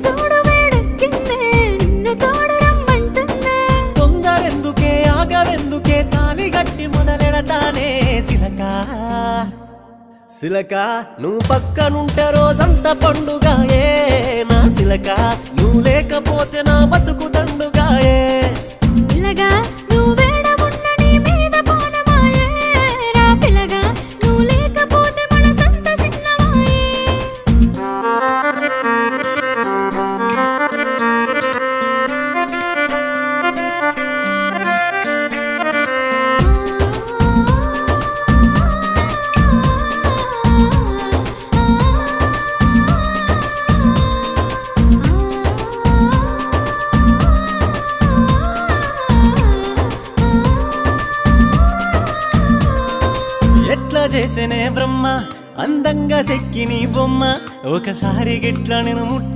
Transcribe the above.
చూడు వేడెక్కిందే నిన్ను తోడు రమ్మంటుందే తొందరెందుకే ఆగవెందుకే తాళి గట్టి మొదలెడతానే సిలకా సిలక నువ్వు పక్కనుంటే రోజంతా పండుగాయే నా సిలక నువ్వు లేకపోతే నా బతుకు దండుగాయే పిల్లగా నువ్వు వేడమున్న నీ మీద పోనమాయే రా పిల్లగా నువ్వు లేకపోతే మనసంత సిన్నమాయే ఎట్లా చేసేనే బ్రహ్మ అందంగా చెక్కి నీ బొమ్మ ఒకసారి గిట్ల నేను ముట్ట